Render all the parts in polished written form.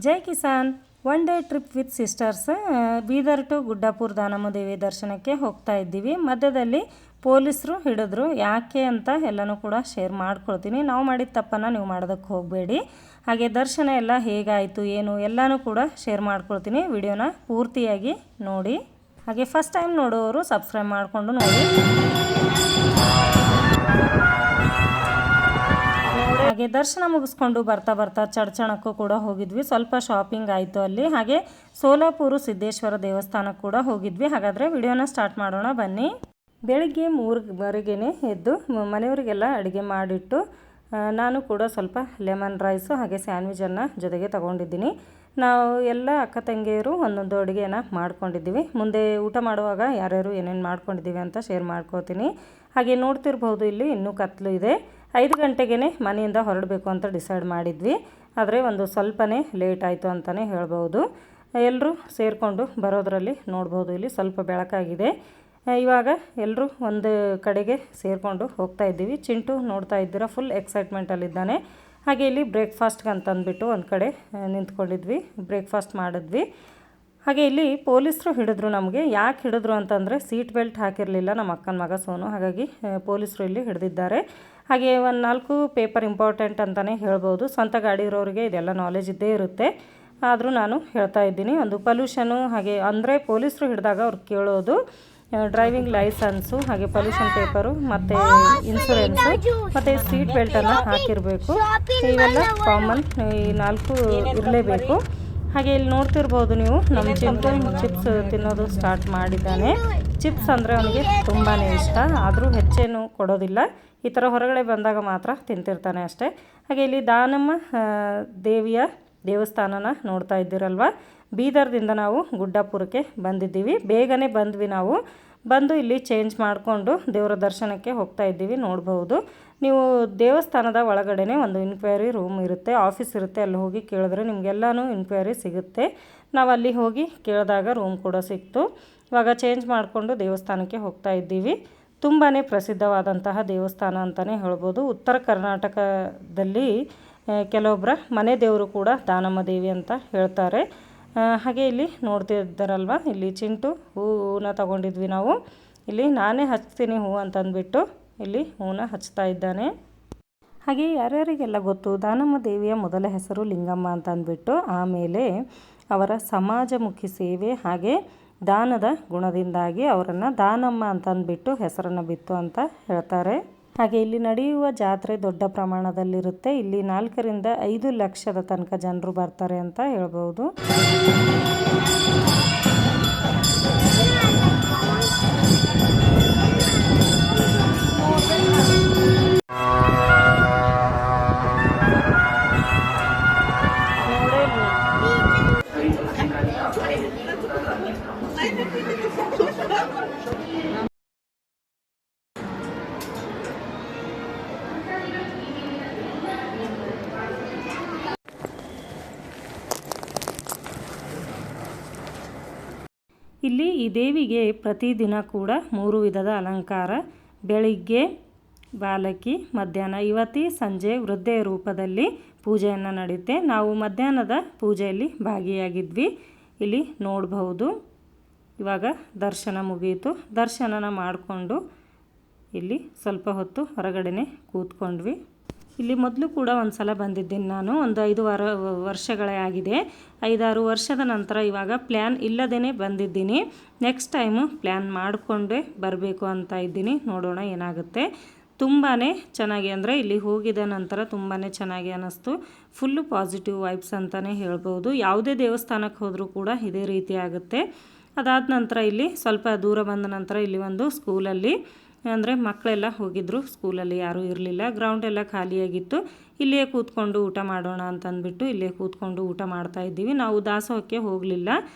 ಜೈ ಕಿಸಾನ್ one day trip with sisters Bidar to Guddapura Danamma Devi ದರ್ಶನಕ್ಕೆ ಹೋಗ್ತಾ ಇದ್ದೀವಿ. ಮಧ್ಯದಲ್ಲಿ ಪೊಲೀಸರು ಹಿಡಿದ್ರು. ಯಾಕೆ ಅಂತ ಎಲ್ಲನೂ ಕೂಡ ಶೇರ್ ಮಾಡ್ಕೊಳ್ತೀನಿ. ನಾವು ಮಾಡಿದ ತಪ್ಪನ್ನು ನೀವು ಮಾಡೋದಕ್ಕೆ ಹೋಗಬೇಡಿ. ಹಾಗೆ ದರ್ಶನ ಎಲ್ಲ ಹೇಗಾಯಿತು ಏನು ಎಲ್ಲನೂ ಕೂಡ ಶೇರ್ ಮಾಡ್ಕೊಳ್ತೀನಿ. ವಿಡಿಯೋನ ಪೂರ್ತಿಯಾಗಿ ನೋಡಿ. ಹಾಗೆ ಫಸ್ಟ್ ಟೈಮ್ ನೋಡೋರು ಸಬ್ಸ್ಕ್ರೈಬ್ ಮಾಡಿಕೊಂಡು ನೋಡಿ. ಹಾಗೆ ದರ್ಶನ ಮುಗಿಸ್ಕೊಂಡು ಬರ್ತಾ ಚಡ್ಚಣಕ್ಕೂ ಕೂಡ ಹೋಗಿದ್ವಿ. ಸ್ವಲ್ಪ ಶಾಪಿಂಗ್ ಆಯಿತು ಅಲ್ಲಿ. ಹಾಗೆ ಸೋಲಾಪುರ ಸಿದ್ದೇಶ್ವರ ದೇವಸ್ಥಾನಕ್ಕೆ ಕೂಡ ಹೋಗಿದ್ವಿ. ಹಾಗಾದರೆ ವಿಡಿಯೋನ ಸ್ಟಾರ್ಟ್ ಮಾಡೋಣ ಬನ್ನಿ. ಬೆಳಿಗ್ಗೆ 3 ಎದ್ದು ಮನೆಯವರಿಗೆಲ್ಲ ಅಡುಗೆ ಮಾಡಿಟ್ಟು ನಾನು ಕೂಡ ಸ್ವಲ್ಪ ಲೆಮನ್ ರೈಸು ಹಾಗೆ ಸ್ಯಾಂಡ್ವಿಚನ್ನು ಜೊತೆಗೆ ತಗೊಂಡಿದ್ದೀನಿ. ನಾವು ಎಲ್ಲ ಅಕ್ಕ ತಂಗಿಯರು ಒಂದೊಂದು ಅಡುಗೆನ ಮಾಡ್ಕೊಂಡಿದ್ದೀವಿ. ಮುಂದೆ ಊಟ ಮಾಡುವಾಗ ಯಾರ್ಯಾರು ಏನೇನು ಮಾಡ್ಕೊಂಡಿದ್ದೀವಿ ಅಂತ ಶೇರ್ ಮಾಡ್ಕೋತೀನಿ. ಹಾಗೆ ನೋಡ್ತಿರ್ಬೋದು ಇಲ್ಲಿ ಇನ್ನೂ ಕತ್ಲು ಇದೆ. 5 ಗಂಟೆಗೆ ಮನೆಯಿಂದ ಹೊರಡಬೇಕು ಅಂತ ಡಿಸೈಡ್ ಮಾಡಿದ್ವಿ. ಆದರೆ ಒಂದು ಸ್ವಲ್ಪನೇ ಲೇಟ್ ಆಯಿತು ಅಂತಲೇ ಹೇಳ್ಬೋದು. ಎಲ್ಲರೂ ಸೇರಿಕೊಂಡು ಬರೋದರಲ್ಲಿ ನೋಡ್ಬೋದು ಇಲ್ಲಿ ಸ್ವಲ್ಪ ಬೆಳಕಾಗಿದೆ. ಇವಾಗ ಎಲ್ಲರೂ ಒಂದು ಕಡೆಗೆ ಸೇರಿಕೊಂಡು ಹೋಗ್ತಾ ಇದ್ದೀವಿ. ಚಿಂಟು ನೋಡ್ತಾ ಇದ್ದೀರಾ ಫುಲ್ ಎಕ್ಸೈಟ್ಮೆಂಟಲ್ಲಿದ್ದಾನೆ. ಹಾಗೆ ಇಲ್ಲಿ ಬ್ರೇಕ್ಫಾಸ್ಟ್ಗೆ ಅಂತಂದ್ಬಿಟ್ಟು ಒಂದು ಕಡೆ ನಿಂತ್ಕೊಂಡಿದ್ವಿ. ಬ್ರೇಕ್ಫಾಸ್ಟ್ ಮಾಡಿದ್ವಿ. ಹಾಗೆ ಇಲ್ಲಿ ಪೊಲೀಸರು ಹಿಡಿದ್ರು ನಮಗೆ. ಯಾಕೆ ಹಿಡಿದ್ರು ಅಂತಂದರೆ ಸೀಟ್ ಬೆಲ್ಟ್ ಹಾಕಿರಲಿಲ್ಲ ನಮ್ಮ ಅಕ್ಕನ ಮಗ ಸೋನು. ಹಾಗಾಗಿ ಪೊಲೀಸರು ಇಲ್ಲಿ ಹಿಡಿದಿದ್ದಾರೆ. ಹಾಗೆ ಒಂದು 4 ಪೇಪರ್ ಇಂಪಾರ್ಟೆಂಟ್ ಅಂತಲೇ ಹೇಳ್ಬೋದು. ಸ್ವಂತ ಗಾಡಿ ಇರೋರಿಗೆ ಇದೆಲ್ಲ ನಾಲೆಜ್ ಇದ್ದೇ ಇರುತ್ತೆ. ಆದರೂ ನಾನು ಹೇಳ್ತಾ ಇದ್ದೀನಿ. ಒಂದು ಪೊಲ್ಯೂಷನು ಹಾಗೆ ಅಂದರೆ ಪೊಲೀಸರು ಹಿಡಿದಾಗ ಅವ್ರು ಕೇಳೋದು ಡ್ರೈವಿಂಗ್ ಲೈಸೆನ್ಸು ಹಾಗೆ ಪೊಲ್ಯೂಷನ್ ಪೇಪರು ಮತ್ತು ಇನ್ಶೂರೆನ್ಸು ಮತ್ತು ಸೀಟ್ ಬೆಲ್ಟನ್ನು ಹಾಕಿರಬೇಕು. ಇವೆಲ್ಲ ಕಾಮನ್, ಈ 4 ಇರಲೇಬೇಕು. ಹಾಗೆ ಇಲ್ಲಿ ನೋಡ್ತಿರ್ಬೋದು ನೀವು ನಮ್ಮ ಚಿಂಟು ಚಿಪ್ಸ್ ತಿನ್ನೋದು ಸ್ಟಾರ್ಟ್ ಮಾಡಿದ್ದಾನೆ. ಚಿಪ್ಸ್ ಅಂದರೆ ಅವನಿಗೆ ತುಂಬಾ ಇಷ್ಟ. ಆದರೂ ಹೆಚ್ಚೇನು ಕೊಡೋದಿಲ್ಲ. ಈ ಥರ ಹೊರಗಡೆ ಬಂದಾಗ ಮಾತ್ರ ತಿಂತಿರ್ತಾನೆ ಅಷ್ಟೇ. ಹಾಗೆ ಇಲ್ಲಿ ದಾನಮ್ಮ ದೇವಿಯ ದೇವಸ್ಥಾನನ ನೋಡ್ತಾ ಇದ್ದೀರಲ್ವ. ಬೀದರ್ದಿಂದ ನಾವು ಗುಡ್ಡಾಪುರಕ್ಕೆ ಬಂದಿದ್ದೀವಿ. ಬೇಗನೆ ಬಂದ್ವಿ ನಾವು. ಬಂದು ಇಲ್ಲಿ ಚೇಂಜ್ ಮಾಡಿಕೊಂಡು ದೇವರ ದರ್ಶನಕ್ಕೆ ಹೋಗ್ತಾ ಇದ್ದೀವಿ. ನೋಡ್ಬೋದು ನೀವು ದೇವಸ್ಥಾನದ ಒಳಗಡೆ ಒಂದು ಇನ್ಕ್ವೈರಿ ರೂಮ್ ಇರುತ್ತೆ, ಆಫೀಸ್ ಇರುತ್ತೆ. ಅಲ್ಲಿ ಹೋಗಿ ಕೇಳಿದ್ರೆ ನಿಮಗೆಲ್ಲನೂ ಇನ್ಕ್ವೈರಿ ಸಿಗುತ್ತೆ. ನಾವು ಅಲ್ಲಿ ಹೋಗಿ ಕೇಳಿದಾಗ ರೂಮ್ ಕೂಡ ಸಿಕ್ತು. ಇವಾಗ ಚೇಂಜ್ ಮಾಡಿಕೊಂಡು ದೇವಸ್ಥಾನಕ್ಕೆ ಹೋಗ್ತಾ ಇದ್ದೀವಿ. ತುಂಬಾ ಪ್ರಸಿದ್ಧವಾದಂತಹ ದೇವಸ್ಥಾನ ಅಂತಲೇ ಹೇಳ್ಬೋದು. ಉತ್ತರ ಕರ್ನಾಟಕದಲ್ಲಿ ಕೆಲವೊಬ್ಬರ ಮನೆ ದೇವರು ಕೂಡ ದಾನಮ್ಮ ದೇವಿ ಅಂತ ಹೇಳ್ತಾರೆ. ಹಾಗೆ ಇಲ್ಲಿ ನೋಡ್ತಿದ್ದಾರಲ್ವ, ಇಲ್ಲಿ ಚಿಂಟು ಹೂವನ್ನ ತಗೊಂಡಿದ್ವಿ ನಾವು. ಇಲ್ಲಿ ನಾನೇ ಹಚ್ತೀನಿ ಹೂವು ಅಂತಂದ್ಬಿಟ್ಟು ಇಲ್ಲಿ ಹೂವನ್ನ ಹಚ್ತಾ ಇದ್ದಾನೆ. ಹಾಗೆ ಯಾರ್ಯಾರಿಗೆಲ್ಲ ಗೊತ್ತು ದಾನಮ್ಮ ದೇವಿಯ ಮೊದಲ ಹೆಸರು ಲಿಂಗಮ್ಮ ಅಂತ ಅಂದ್ಬಿಟ್ಟು, ಆಮೇಲೆ ಅವರ ಸಮಾಜಮುಖಿ ಸೇವೆ ಹಾಗೆ ದಾನದ ಗುಣದಿಂದಾಗಿ ಅವರನ್ನು ದಾನಮ್ಮ ಅಂತಂದ್ಬಿಟ್ಟು ಹೆಸರನ್ನು ಬಿತ್ತು ಅಂತ ಹೇಳ್ತಾರೆ. ಹಾಗೆ ಇಲ್ಲಿ ನಡೆಯುವ ಜಾತ್ರೆ ದೊಡ್ಡ ಪ್ರಮಾಣದಲ್ಲಿರುತ್ತೆ. ಇಲ್ಲಿ 4 ರಿಂದ 5 ಲಕ್ಷದ ತನಕ ಜನರು ಬರ್ತಾರೆ ಅಂತ ಹೇಳ್ಬೋದು. ಇಲ್ಲಿ ಈ ದೇವಿಗೆ ಪ್ರತಿದಿನ ಕೂಡ 3 ವಿಧದ ಅಲಂಕಾರ. ಬೆಳಿಗ್ಗೆ ಬಾಲಕಿ, ಮಧ್ಯಾಹ್ನ ಯುವತಿ, ಸಂಜೆ ವೃದ್ಧೆಯ ರೂಪದಲ್ಲಿ ಪೂಜೆಯನ್ನು ನಡೆಯುತ್ತೆ. ನಾವು ಮಧ್ಯಾಹ್ನದ ಪೂಜೆಯಲ್ಲಿ ಭಾಗಿಯಾಗಿದ್ವಿ. ಇಲ್ಲಿ ನೋಡಬಹುದು. ಇವಾಗ ದರ್ಶನ ಮುಗಿಯಿತು. ದರ್ಶನನ ಮಾಡಿಕೊಂಡು ಇಲ್ಲಿ ಸ್ವಲ್ಪ ಹೊತ್ತು ಹೊರಗಡೆ ಕೂತ್ಕೊಂಡ್ವಿ. ಇಲ್ಲಿ ಮೊದಲು ಕೂಡ ಒಂದು ಸಲ ಬಂದಿದ್ದೀನಿ ನಾನು. ಒಂದು 5 ವರ್ಷಗಳೇ ಆಗಿದೆ. 5-6 ವರ್ಷದ ನಂತರ ಇವಾಗ ಪ್ಲ್ಯಾನ್ ಇಲ್ಲದೇ ಬಂದಿದ್ದೀನಿ. ನೆಕ್ಸ್ಟ್ ಟೈಮು ಪ್ಲ್ಯಾನ್ ಮಾಡಿಕೊಂಡೇ ಬರಬೇಕು ಅಂತ ಇದ್ದೀನಿ. ನೋಡೋಣ ಏನಾಗುತ್ತೆ. ತುಂಬಾ ಚೆನ್ನಾಗಿ ಅಂದರೆ ಇಲ್ಲಿ ಹೋಗಿದ ನಂತರ ತುಂಬಾ ಚೆನ್ನಾಗಿ ಅನ್ನಿಸ್ತು. ಫುಲ್ಲು ಪಾಸಿಟಿವ್ ವೈಬ್ಸ್ ಅಂತಲೇ ಹೇಳ್ಬೋದು. ಯಾವುದೇ ದೇವಸ್ಥಾನಕ್ಕೆ ಹೋದರೂ ಕೂಡ ಇದೇ ರೀತಿ ಆಗುತ್ತೆ. ಅದಾದ ನಂತರ ಇಲ್ಲಿ ಸ್ವಲ್ಪ ದೂರ ಬಂದ ನಂತರ ಇಲ್ಲಿ ಒಂದು ಸ್ಕೂಲಲ್ಲಿ ಅಂದರೆ ಮಕ್ಕಳೆಲ್ಲ ಹೋಗಿದ್ದರು. ಸ್ಕೂಲಲ್ಲಿ ಯಾರೂ ಇರಲಿಲ್ಲ. ಗ್ರೌಂಡ್ ಎಲ್ಲ ಖಾಲಿಯಾಗಿತ್ತು. ಇಲ್ಲಿಯೇ ಕೂತ್ಕೊಂಡು ಊಟ ಮಾಡೋಣ ಅಂತಂದ್ಬಿಟ್ಟು ಇಲ್ಲೇ ಕೂತ್ಕೊಂಡು ಊಟ ಮಾಡ್ತಾ ಇದ್ದೀವಿ. ನಾವು ದಾಸೋಹಕ್ಕೆ ಹೋಗಲಿಲ್ಲ.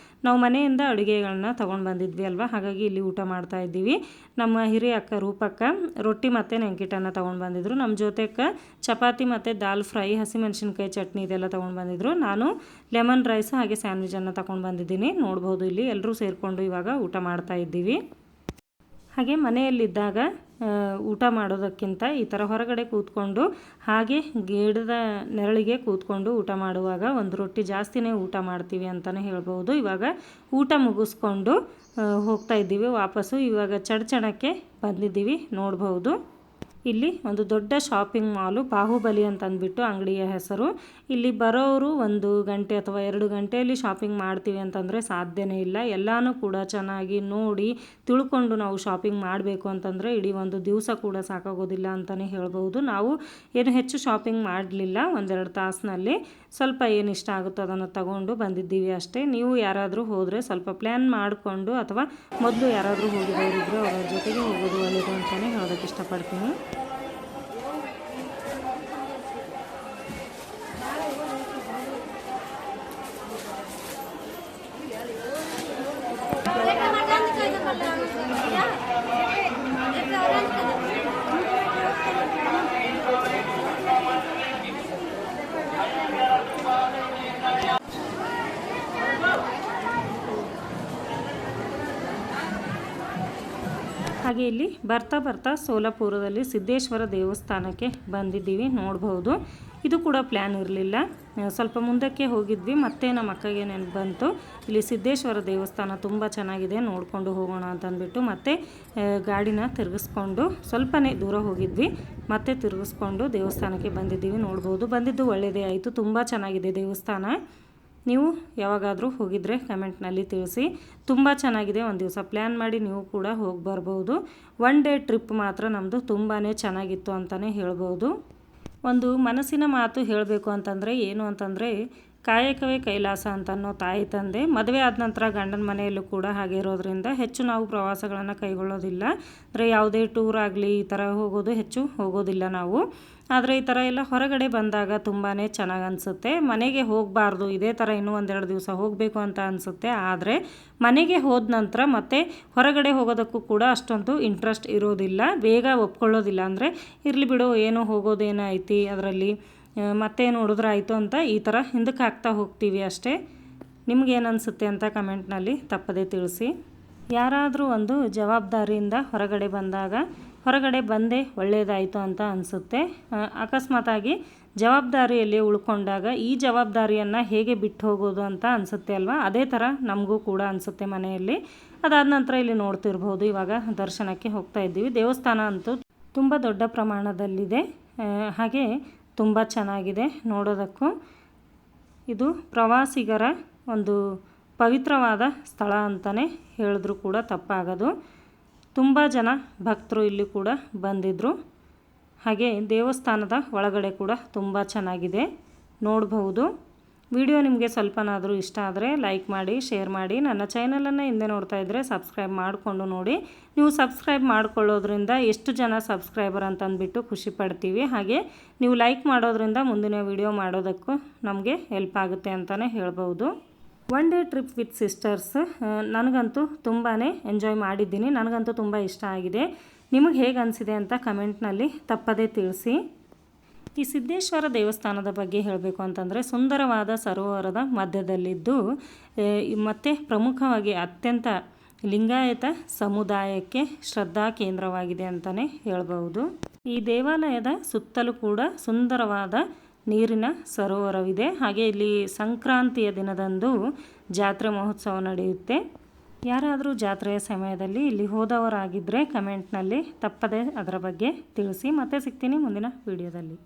ನಾವು ಮನೆಯಿಂದ ಅಡುಗೆಗಳನ್ನ ತೊಗೊಂಡು ಬಂದಿದ್ವಿ ಅಲ್ವಾ, ಹಾಗಾಗಿ ಇಲ್ಲಿ ಊಟ ಮಾಡ್ತಾ ಇದ್ದೀವಿ. ನಮ್ಮ ಹಿರಿಯ ಅಕ್ಕ ರೂಪಕ್ಕ ರೊಟ್ಟಿ ಮತ್ತು ನೆಂಕಿಟನ್ನು ತೊಗೊಂಡು ಬಂದಿದ್ರು. ನಮ್ಮ ಜೊತೆಗೆ ಚಪಾತಿ ಮತ್ತು ದಾಲ್ ಫ್ರೈ, ಹಸಿಮೆಣಸಿನ್ಕಾಯಿ ಚಟ್ನಿ ಇದೆಲ್ಲ ತೊಗೊಂಡು ಬಂದಿದ್ರು. ನಾನು ಲೆಮನ್ ರೈಸ್ ಹಾಗೆ ಸ್ಯಾಂಡ್ವಿಚನ್ನು ತೊಗೊಂಡು ಬಂದಿದ್ದೀನಿ. ನೋಡ್ಬೋದು ಇಲ್ಲಿ ಎಲ್ಲರೂ ಸೇರಿಕೊಂಡು ಇವಾಗ ಊಟ ಮಾಡ್ತಾ ಇದ್ದೀವಿ. ಹಾಗೆ ಮನೆಯಲ್ಲಿದ್ದಾಗ ಊಟ ಮಾಡೋದಕ್ಕಿಂತ ಈ ಥರ ಹೊರಗಡೆ ಕೂತ್ಕೊಂಡು ಹಾಗೆ ಗಿಡದ ನೆರಳಿಗೆ ಕೂತ್ಕೊಂಡು ಊಟ ಮಾಡುವಾಗ ಒಂದು ರೊಟ್ಟಿ ಜಾಸ್ತಿನೇ ಊಟ ಮಾಡ್ತೀವಿ ಅಂತಲೇ ಹೇಳ್ಬೋದು. ಇವಾಗ ಊಟ ಮುಗಿಸ್ಕೊಂಡು ಹೋಗ್ತಾ ಇದ್ದೀವಿ ವಾಪಸ್ಸು. ಇವಾಗ ಚಡ್ಚಣಕ್ಕೆ ಬಂದಿದ್ದೀವಿ ನೋಡ್ಬೋದು. ಇಲ್ಲಿ ಒಂದು ದೊಡ್ಡ ಶಾಪಿಂಗ್ ಮಾಲು, ಬಾಹುಬಲಿ ಅಂತ ಅಂದ್ಬಿಟ್ಟು ಅಂಗಡಿಯ ಹೆಸರು. ಇಲ್ಲಿ ಬರೋರು 1 ಗಂಟೆ ಅಥವಾ 2 ಗಂಟೆಯಲ್ಲಿ ಶಾಪಿಂಗ್ ಮಾಡ್ತೀವಿ ಅಂತಂದರೆ ಸಾಧ್ಯನೇ ಇಲ್ಲ. ಎಲ್ಲನೂ ಕೂಡ ಚೆನ್ನಾಗಿ ನೋಡಿ ತಿಳ್ಕೊಂಡು ನಾವು ಶಾಪಿಂಗ್ ಮಾಡಬೇಕು ಅಂತಂದರೆ ಇಡೀ ಒಂದು ದಿವಸ ಕೂಡ ಸಾಕಾಗೋದಿಲ್ಲ ಅಂತಲೇ ಹೇಳ್ಬೋದು. ನಾವು ಏನು ಹೆಚ್ಚು ಶಾಪಿಂಗ್ ಮಾಡಲಿಲ್ಲ, 1-2 ತಾಸಿನಲ್ಲಿ ಸ್ವಲ್ಪ ಏನು ಇಷ್ಟ ಆಗುತ್ತೋ ಅದನ್ನು ತಗೊಂಡು ಬಂದಿದ್ದೀವಿ ಅಷ್ಟೇ. ನೀವು ಯಾರಾದರೂ ಹೋದರೆ ಸ್ವಲ್ಪ ಪ್ಲ್ಯಾನ್ ಮಾಡಿಕೊಂಡು ಅಥವಾ ಮೊದಲು ಯಾರಾದರೂ ಹೋಗಿರೋರಿದ್ದರೆ ಅವರ ಜೊತೆಗೆ ಹೋಗೋದು ಒಳ್ಳೆಯದು ಅಂತಲೇ ಹೇಳೋದಕ್ಕೆ ಇಷ್ಟಪಡ್ತೀನಿ. ಹಾಗೆ ಇಲ್ಲಿ ಬರ್ತಾ ಬರ್ತಾ ಸೋಲಾಪುರದಲ್ಲಿ ಸಿದ್ದೇಶ್ವರ ದೇವಸ್ಥಾನಕ್ಕೆ ಬಂದಿದ್ದೀವಿ ನೋಡ್ಬೋದು. ಇದು ಕೂಡ ಪ್ಲ್ಯಾನ್ ಇರಲಿಲ್ಲ, ಸ್ವಲ್ಪ ಮುಂದಕ್ಕೆ ಹೋಗಿದ್ವಿ, ಮತ್ತೆ ನಮ್ಮ ಅಕ್ಕಗೆ ನೆನಪು ಬಂತು ಇಲ್ಲಿ ಸಿದ್ದೇಶ್ವರ ದೇವಸ್ಥಾನ ತುಂಬ ಚೆನ್ನಾಗಿದೆ ನೋಡಿಕೊಂಡು ಹೋಗೋಣ ಅಂತಂದ್ಬಿಟ್ಟು ಮತ್ತೆ ಗಾಡಿನ ತಿರುಗಿಸ್ಕೊಂಡು ಸ್ವಲ್ಪನೇ ದೂರ ಹೋಗಿದ್ವಿ, ಮತ್ತೆ ತಿರುಗಿಸ್ಕೊಂಡು ದೇವಸ್ಥಾನಕ್ಕೆ ಬಂದಿದ್ದೀವಿ ನೋಡ್ಬೋದು. ಬಂದಿದ್ದು ಒಳ್ಳೆಯದೇ ಆಯಿತು, ತುಂಬ ಚೆನ್ನಾಗಿದೆ ದೇವಸ್ಥಾನ. ನೀವು ಯಾವಾಗಾದರೂ ಹೋಗಿದ್ದರೆ ಕಮೆಂಟ್ನಲ್ಲಿ ತಿಳಿಸಿ. ತುಂಬ ಚೆನ್ನಾಗಿದೆ, ಒಂದು ದಿವಸ ಪ್ಲ್ಯಾನ್ ಮಾಡಿ ನೀವು ಕೂಡ ಹೋಗಿ ಬರ್ಬೋದು. 1 ಡೇ ಟ್ರಿಪ್ ಮಾತ್ರ ನಮ್ಮದು ತುಂಬಾ ಚೆನ್ನಾಗಿತ್ತು ಅಂತಲೇ ಹೇಳ್ಬೋದು. ಒಂದು ಮನಸ್ಸಿನ ಮಾತು ಹೇಳಬೇಕು ಅಂತಂದರೆ ಏನು ಅಂತಂದರೆ, ಕಾಯಕವೇ ಕೈಲಾಸ ಅಂತ ಅನ್ನೋ ತಾಯಿ ತಂದೆ ಮದುವೆ ಆದ ನಂತರ ಗಂಡನ ಮನೆಯಲ್ಲೂ ಕೂಡ ಹಾಗೆ ಇರೋದ್ರಿಂದ ಹೆಚ್ಚು ನಾವು ಪ್ರವಾಸಗಳನ್ನು ಕೈಗೊಳ್ಳೋದಿಲ್ಲ. ಅಂದರೆ ಯಾವುದೇ ಟೂರ್ ಆಗಲಿ ಈ ಥರ ಹೋಗೋದು ಹೆಚ್ಚು ಹೋಗೋದಿಲ್ಲ ನಾವು. ಆದರೆ ಈ ಥರ ಎಲ್ಲ ಹೊರಗಡೆ ಬಂದಾಗ ತುಂಬಾ ಚೆನ್ನಾಗಿ ಅನಿಸುತ್ತೆ. ಮನೆಗೆ ಹೋಗಬಾರ್ದು, ಇದೇ ಥರ ಇನ್ನೂ 1-2 ದಿವಸ ಹೋಗಬೇಕು ಅಂತ ಅನಿಸುತ್ತೆ. ಆದರೆ ಮನೆಗೆ ಹೋದ ನಂತರ ಮತ್ತೆ ಹೊರಗಡೆ ಹೋಗೋದಕ್ಕೂ ಕೂಡ ಅಷ್ಟೊಂದು ಇಂಟ್ರೆಸ್ಟ್ ಇರೋದಿಲ್ಲ, ಬೇಗ ಒಪ್ಕೊಳ್ಳೋದಿಲ್ಲ. ಅಂದರೆ ಇರಲಿ ಬಿಡು, ಏನೋ ಹೋಗೋದೇನೋ ಐತಿ ಅದರಲ್ಲಿ, ಮತ್ತೆ ನೋಡಿದ್ರೆ ಆಯಿತು ಅಂತ ಈ ಥರ ಹಿಂದಕ್ಕೆ ಹಾಕ್ತಾ ಹೋಗ್ತೀವಿ ಅಷ್ಟೇ. ನಿಮಗೇನು ಅನಿಸುತ್ತೆ ಅಂತ ಕಮೆಂಟ್ನಲ್ಲಿ ತಪ್ಪದೇ ತಿಳಿಸಿ. ಯಾರಾದರೂ ಒಂದು ಜವಾಬ್ದಾರಿಯಿಂದ ಹೊರಗಡೆ ಬಂದಾಗ ಹೊರಗಡೆ ಬಂದೇ ಒಳ್ಳೆಯದಾಯಿತು ಅಂತ ಅನಿಸುತ್ತೆ. ಅಕಸ್ಮಾತಾಗಿ ಜವಾಬ್ದಾರಿಯಲ್ಲಿ ಉಳ್ಕೊಂಡಾಗ ಈ ಜವಾಬ್ದಾರಿಯನ್ನು ಹೇಗೆ ಬಿಟ್ಟು ಹೋಗೋದು ಅಂತ ಅನಿಸುತ್ತೆ ಅಲ್ವಾ, ಅದೇ ಥರ ನಮಗೂ ಕೂಡ ಅನಿಸುತ್ತೆ ಮನೆಯಲ್ಲಿ. ಅದಾದ ನಂತರ ಇಲ್ಲಿ ನೋಡ್ತಿರ್ಬೋದು, ಇವಾಗ ದರ್ಶನಕ್ಕೆ ಹೋಗ್ತಾ ಇದ್ದೀವಿ. ದೇವಸ್ಥಾನ ಅಂತೂ ತುಂಬ ದೊಡ್ಡ ಪ್ರಮಾಣದಲ್ಲಿದೆ, ಹಾಗೆ ತುಂಬ ಚೆನ್ನಾಗಿದೆ ನೋಡೋದಕ್ಕೂ. ಇದು ಪ್ರವಾಸಿಗರ ಒಂದು ಪವಿತ್ರವಾದ ಸ್ಥಳ ಅಂತಲೇ ಹೇಳಿದ್ರೂ ಕೂಡ ತಪ್ಪಾಗದು. ತುಂಬ ಜನ ಭಕ್ತರು ಇಲ್ಲಿ ಕೂಡ ಬಂದಿದ್ದರು. ಹಾಗೆ ದೇವಸ್ಥಾನದ ಒಳಗಡೆ ಕೂಡ ತುಂಬ ಚೆನ್ನಾಗಿದೆ ನೋಡಬಹುದು. ವಿಡಿಯೋ ನಿಮಗೆ ಸ್ವಲ್ಪನಾದರೂ ಇಷ್ಟ ಆದರೆ ಲೈಕ್ ಮಾಡಿ, ಶೇರ್ ಮಾಡಿ. ನನ್ನ ಚಾನಲನ್ನು ಹಿಂದೆ ನೋಡ್ತಾ ಇದ್ದರೆ ಸಬ್ಸ್ಕ್ರೈಬ್ ಮಾಡಿಕೊಂಡು ನೋಡಿ. ನೀವು ಸಬ್ಸ್ಕ್ರೈಬ್ ಮಾಡ್ಕೊಳ್ಳೋದ್ರಿಂದ ಎಷ್ಟು ಜನ ಸಬ್ಸ್ಕ್ರೈಬರ್ ಅಂತಂದ್ಬಿಟ್ಟು ಖುಷಿ ಪಡ್ತೀವಿ. ಹಾಗೆ ನೀವು ಲೈಕ್ ಮಾಡೋದ್ರಿಂದ ಮುಂದಿನ ವಿಡಿಯೋ ಮಾಡೋದಕ್ಕೂ ನಮಗೆ ಹೆಲ್ಪ್ ಆಗುತ್ತೆ ಅಂತಲೇ ಹೇಳ್ಬೋದು. 1 ಡೇ ಟ್ರಿಪ್ ವಿತ್ ಸಿಸ್ಟರ್ಸ್ ನನಗಂತೂ ತುಂಬಾ ಎಂಜಾಯ್ ಮಾಡಿದ್ದೀನಿ, ನನಗಂತೂ ತುಂಬ ಇಷ್ಟ ಆಗಿದೆ. ನಿಮಗೆ ಹೇಗೆ ಅನಿಸಿದೆ ಅಂತ ಕಮೆಂಟ್ನಲ್ಲಿ ತಪ್ಪದೇ ತಿಳಿಸಿ. ಈ ಸಿದ್ದೇಶ್ವರ ದೇವಸ್ಥಾನದ ಬಗ್ಗೆ ಹೇಳಬೇಕು ಅಂತಂದರೆ, ಸುಂದರವಾದ ಸರೋವರದ ಮಧ್ಯದಲ್ಲಿದ್ದು ಮತ್ತು ಪ್ರಮುಖವಾಗಿ ಅತ್ಯಂತ ಲಿಂಗಾಯತ ಸಮುದಾಯಕ್ಕೆ ಶ್ರದ್ಧಾ ಕೇಂದ್ರವಾಗಿದೆ ಅಂತಲೇ ಹೇಳ್ಬೋದು. ಈ ದೇವಾಲಯದ ಸುತ್ತಲೂ ಕೂಡ ಸುಂದರವಾದ ನೀರಿನ ಸರೋವರವಿದೆ. ಹಾಗೆ ಇಲ್ಲಿ ಸಂಕ್ರಾಂತಿಯ ದಿನದಂದು ಜಾತ್ರೆ ಮಹೋತ್ಸವ ನಡೆಯುತ್ತೆ. ಯಾರಾದರೂ ಜಾತ್ರೆಯ ಸಮಯದಲ್ಲಿ ಇಲ್ಲಿ ಹೋದವರಾಗಿದ್ದರೆ ಕಮೆಂಟ್ನಲ್ಲಿ ತಪ್ಪದೆ ಅದರ ಬಗ್ಗೆ ತಿಳಿಸಿ. ಮತ್ತೆ ಸಿಗ್ತೀನಿ ಮುಂದಿನ ವಿಡಿಯೋದಲ್ಲಿ.